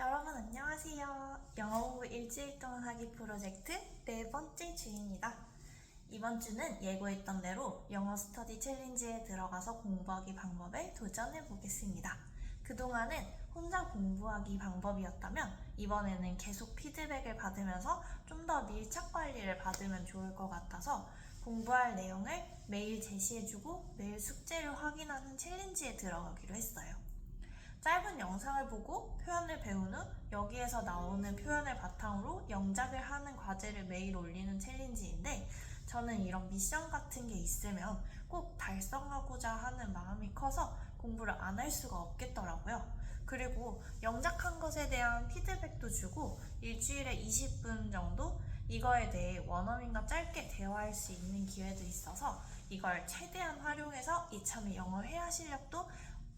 여러분 안녕하세요. 영어 공부 일주일 동안 하기 프로젝트 네 번째 주입니다. 이번 주는 예고했던 대로 영어 스터디 챌린지에 들어가서 공부하기 방법에 도전해 보겠습니다. 그동안은 혼자 공부하기 방법이었다면 이번에는 계속 피드백을 받으면서 좀 더 밀착 관리를 받으면 좋을 것 같아서 공부할 내용을 매일 제시해주고 매일 숙제를 확인하는 챌린지에 들어가기로 했어요. 짧은 영상을 보고 표현을 배운 후 여기에서 나오는 표현을 바탕으로 영작을 하는 과제를 매일 올리는 챌린지인데 저는 이런 미션 같은 게 있으면 꼭 달성하고자 하는 마음이 커서 공부를 안 할 수가 없겠더라고요. 그리고 영작한 것에 대한 피드백도 주고 일주일에 20분 정도 이거에 대해 원어민과 짧게 대화할 수 있는 기회도 있어서 이걸 최대한 활용해서 이참에 영어 회화 실력도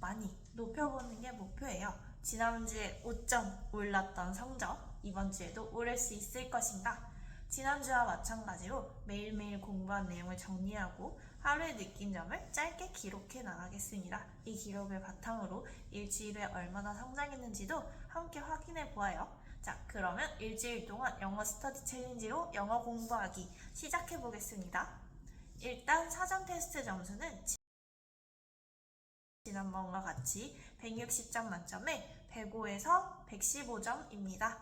많이 높여보는 게 목표예요. 지난주에 5점 올랐던 성적 이번 주에도 오를 수 있을 것인가? 지난주와 마찬가지로 매일매일 공부한 내용을 정리하고 하루에 느낀 점을 짧게 기록해 나가겠습니다. 이 기록을 바탕으로 일주일에 얼마나 성장했는지도 함께 확인해 보아요. 자, 그러면 일주일 동안 영어 스터디 챌린지로 영어 공부하기 시작해 보겠습니다. 일단 사전 테스트 점수는 지난번과 같이 160점 만점에 105에서 115점입니다.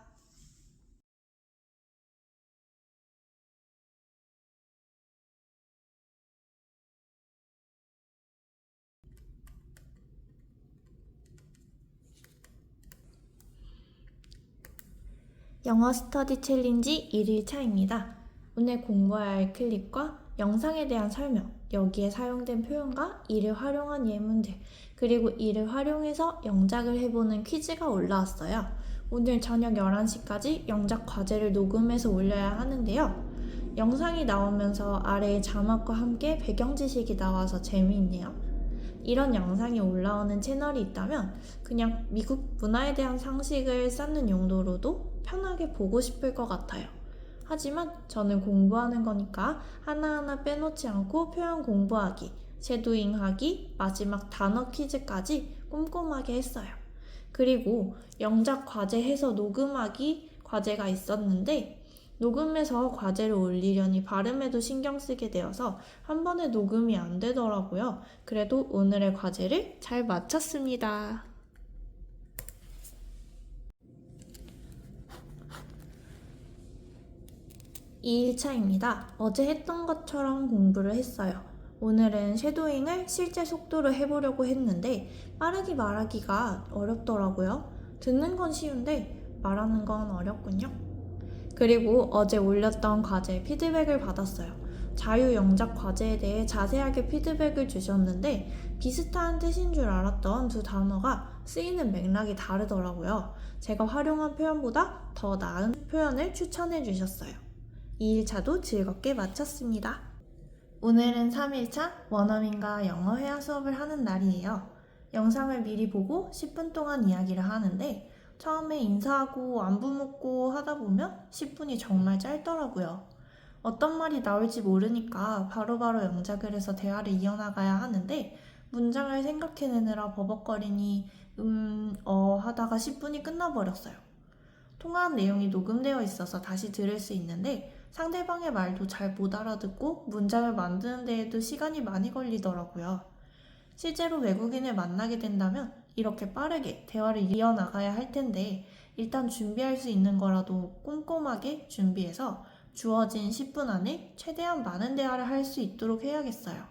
영어 스터디 챌린지 1일차입니다. 오늘 공부해야 할 클립과 영상에 대한 설명, 여기에 사용된 표현과 이를 활용한 예문들, 그리고 이를 활용해서 영작을 해보는 퀴즈가 올라왔어요. 오늘 저녁 11시까지 영작 과제를 녹음해서 올려야 하는데요. 영상이 나오면서 아래에 자막과 함께 배경 지식이 나와서 재미있네요. 이런 영상이 올라오는 채널이 있다면 그냥 미국 문화에 대한 상식을 쌓는 용도로도 편하게 보고 싶을 것 같아요. 하지만 저는 공부하는 거니까 하나하나 빼놓지 않고 표현 공부하기, 쉐도잉하기, 마지막 단어 퀴즈까지 꼼꼼하게 했어요. 그리고 영작 과제 해서 녹음하기 과제가 있었는데 녹음해서 과제를 올리려니 발음에도 신경 쓰게 되어서 한 번에 녹음이 안 되더라고요. 그래도 오늘의 과제를 잘 마쳤습니다. 2일차입니다. 어제 했던 것처럼 공부를 했어요. 오늘은 쉐도잉을 실제 속도로 해보려고 했는데 빠르게 말하기가 어렵더라고요. 듣는 건 쉬운데 말하는 건 어렵군요. 그리고 어제 올렸던 과제 피드백을 받았어요. 자유 영작 과제에 대해 자세하게 피드백을 주셨는데 비슷한 뜻인 줄 알았던 두 단어가 쓰이는 맥락이 다르더라고요. 제가 활용한 표현보다 더 나은 표현을 추천해 주셨어요. 2일차도 즐겁게 마쳤습니다. 오늘은 3일차 원어민과 영어 회화 수업을 하는 날이에요. 영상을 미리 보고 10분 동안 이야기를 하는데 처음에 인사하고 안부 묻고 하다 보면 10분이 정말 짧더라고요. 어떤 말이 나올지 모르니까 바로바로 영작을 해서 대화를 이어나가야 하는데 문장을 생각해내느라 버벅거리니 하다가 10분이 끝나버렸어요. 통화한 내용이 녹음되어 있어서 다시 들을 수 있는데 상대방의 말도 잘 못 알아듣고 문장을 만드는 데에도 시간이 많이 걸리더라고요. 실제로 외국인을 만나게 된다면 이렇게 빠르게 대화를 이어나가야 할 텐데 일단 준비할 수 있는 거라도 꼼꼼하게 준비해서 주어진 10분 안에 최대한 많은 대화를 할 수 있도록 해야겠어요.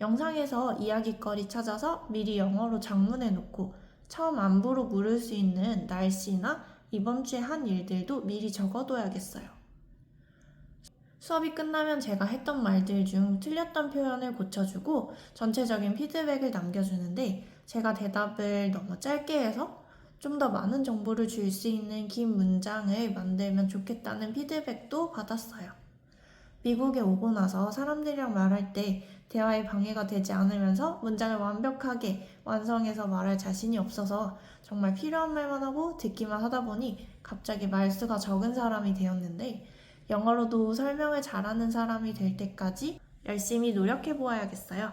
영상에서 이야깃거리 찾아서 미리 영어로 작문해 놓고 처음 안부로 물을 수 있는 날씨나 이번 주에 한 일들도 미리 적어둬야겠어요. 수업이 끝나면 제가 했던 말들 중 틀렸던 표현을 고쳐주고 전체적인 피드백을 남겨주는데 제가 대답을 너무 짧게 해서 좀 더 많은 정보를 줄 수 있는 긴 문장을 만들면 좋겠다는 피드백도 받았어요. 미국에 오고 나서 사람들이랑 말할 때 대화에 방해가 되지 않으면서 문장을 완벽하게 완성해서 말할 자신이 없어서 정말 필요한 말만 하고 듣기만 하다 보니 갑자기 말수가 적은 사람이 되었는데 영어로도 설명을 잘하는 사람이 될 때까지 열심히 노력해 보아야겠어요.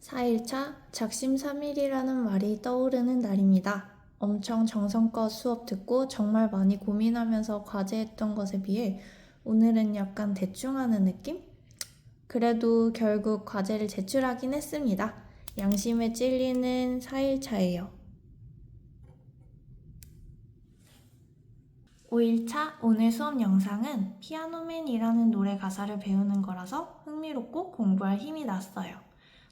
4일차 작심삼일이라는 말이 떠오르는 날입니다. 엄청 정성껏 수업 듣고 정말 많이 고민하면서 과제했던 것에 비해 오늘은 약간 대충하는 느낌? 그래도 결국 과제를 제출하긴 했습니다. 양심에 찔리는 4일차예요. 5일차 오늘 수업 영상은 피아노맨이라는 노래 가사를 배우는 거라서 흥미롭고 공부할 힘이 났어요.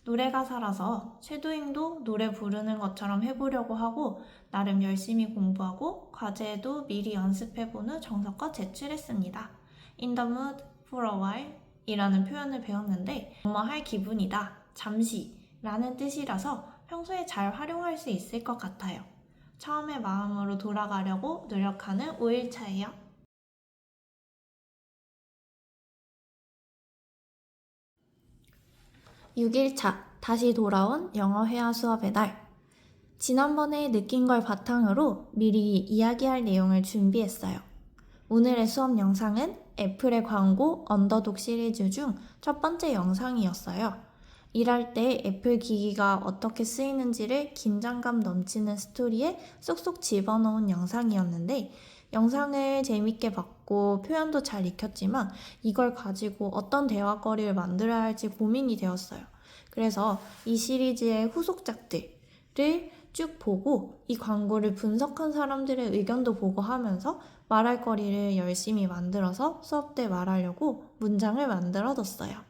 노래 가사라서 쉐도잉도 노래 부르는 것처럼 해보려고 하고 나름 열심히 공부하고 과제에도 미리 연습해본 후 정석껏 제출했습니다. In the mood for a while 이라는 표현을 배웠는데 뭐뭐 할 기분이다, 잠시 라는 뜻이라서 평소에 잘 활용할 수 있을 것 같아요. 처음의 마음으로 돌아가려고 노력하는 5일차예요. 6일차 다시 돌아온 영어 회화 수업의 날. 지난번에 느낀 걸 바탕으로 미리 이야기할 내용을 준비했어요. 오늘의 수업 영상은 애플의 광고 언더독 시리즈 중 첫 번째 영상이었어요. 일할 때 애플 기기가 어떻게 쓰이는지를 긴장감 넘치는 스토리에 쏙쏙 집어넣은 영상이었는데 영상을 재밌게 봤고 표현도 잘 익혔지만 이걸 가지고 어떤 대화거리를 만들어야 할지 고민이 되었어요. 그래서 이 시리즈의 후속작들을 쭉 보고 이 광고를 분석한 사람들의 의견도 보고 하면서 말할 거리를 열심히 만들어서 수업 때 말하려고 문장을 만들어뒀어요.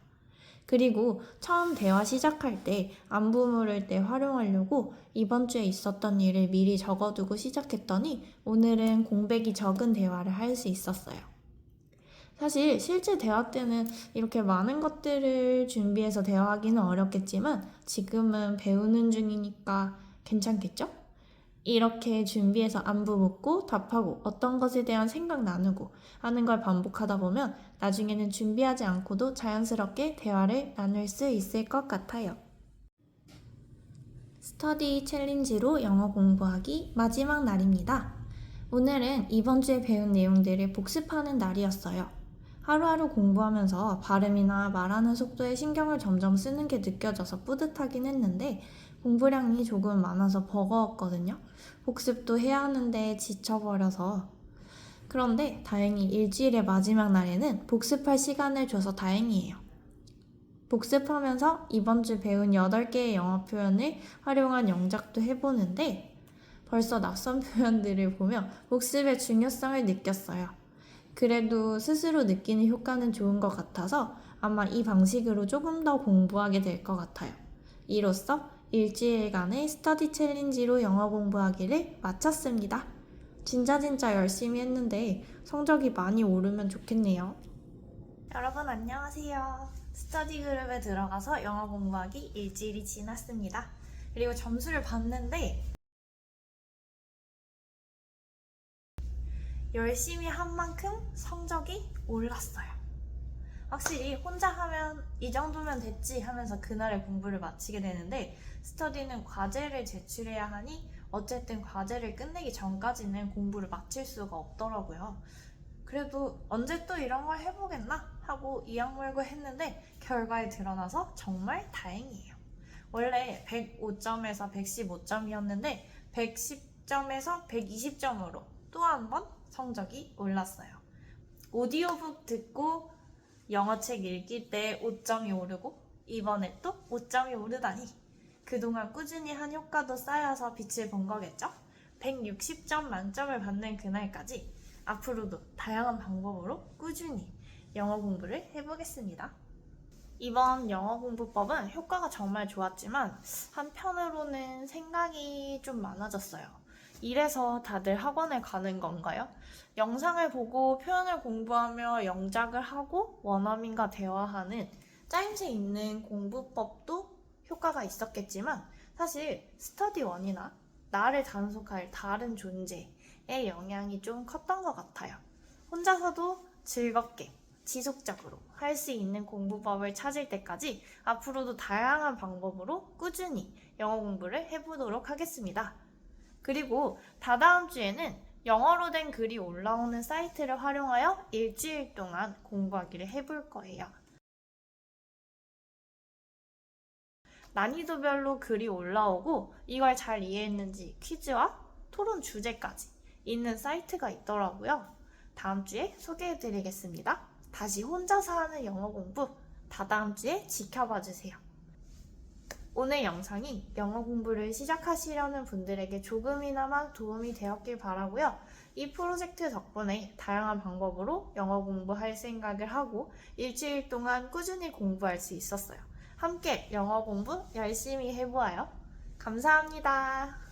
그리고 처음 대화 시작할 때 안부 물을 때 활용하려고 이번 주에 있었던 일을 미리 적어두고 시작했더니 오늘은 공백이 적은 대화를 할 수 있었어요. 사실 실제 대화 때는 이렇게 많은 것들을 준비해서 대화하기는 어렵겠지만 지금은 배우는 중이니까 괜찮겠죠? 이렇게 준비해서 안부 묻고 답하고 어떤 것에 대한 생각 나누고 하는 걸 반복하다 보면 나중에는 준비하지 않고도 자연스럽게 대화를 나눌 수 있을 것 같아요. 스터디 챌린지로 영어 공부하기 마지막 날입니다. 오늘은 이번 주에 배운 내용들을 복습하는 날이었어요. 하루하루 공부하면서 발음이나 말하는 속도에 신경을 점점 쓰는 게 느껴져서 뿌듯하긴 했는데 공부량이 조금 많아서 버거웠거든요. 복습도 해야 하는데 지쳐버려서. 그런데 다행히 일주일의 마지막 날에는 복습할 시간을 줘서 다행이에요. 복습하면서 이번 주 배운 8개의 영어 표현을 활용한 영작도 해보는데 벌써 낯선 표현들을 보며 복습의 중요성을 느꼈어요. 그래도 스스로 느끼는 효과는 좋은 것 같아서 아마 이 방식으로 조금 더 공부하게 될 것 같아요. 이로써 일주일간의 스터디 챌린지로 영어 공부하기를 마쳤습니다. 진짜 열심히 했는데 성적이 많이 오르면 좋겠네요. 여러분 안녕하세요. 스터디 그룹에 들어가서 영어 공부하기 일주일이 지났습니다. 그리고 점수를 봤는데 열심히 한 만큼 성적이 올랐어요. 확실히 혼자 하면 이 정도면 됐지 하면서 그날의 공부를 마치게 되는데 스터디는 과제를 제출해야 하니 어쨌든 과제를 끝내기 전까지는 공부를 마칠 수가 없더라고요. 그래도 언제 또 이런 걸 해보겠나 하고 이악물고 했는데 결과에 드러나서 정말 다행이에요. 원래 105점에서 115점이었는데 110점에서 120점으로 또 한 번 성적이 올랐어요. 오디오북 듣고 영어책 읽기 때 5점이 오르고 이번에 또 5점이 오르다니 그동안 꾸준히 한 효과도 쌓여서 빛을 본 거겠죠? 160점 만점을 받는 그날까지 앞으로도 다양한 방법으로 꾸준히 영어 공부를 해보겠습니다. 이번 영어 공부법은 효과가 정말 좋았지만 한편으로는 생각이 좀 많아졌어요. 이래서 다들 학원에 가는 건가요? 영상을 보고 표현을 공부하며 영작을 하고 원어민과 대화하는 짜임새 있는 공부법도 효과가 있었겠지만 사실 스터디 원이나 나를 단속할 다른 존재의 영향이 좀 컸던 것 같아요. 혼자서도 즐겁게 지속적으로 할 수 있는 공부법을 찾을 때까지 앞으로도 다양한 방법으로 꾸준히 영어 공부를 해보도록 하겠습니다. 그리고 다다음 주에는 영어로 된 글이 올라오는 사이트를 활용하여 일주일 동안 공부하기를 해볼 거예요. 난이도별로 글이 올라오고 이걸 잘 이해했는지 퀴즈와 토론 주제까지 있는 사이트가 있더라고요. 다음 주에 소개해드리겠습니다. 다시 혼자서 하는 영어 공부 다다음 주에 지켜봐 주세요. 오늘 영상이 영어 공부를 시작하시려는 분들에게 조금이나마 도움이 되었길 바라고요. 이 프로젝트 덕분에 다양한 방법으로 영어 공부할 생각을 하고 일주일 동안 꾸준히 공부할 수 있었어요. 함께 영어 공부 열심히 해보아요. 감사합니다.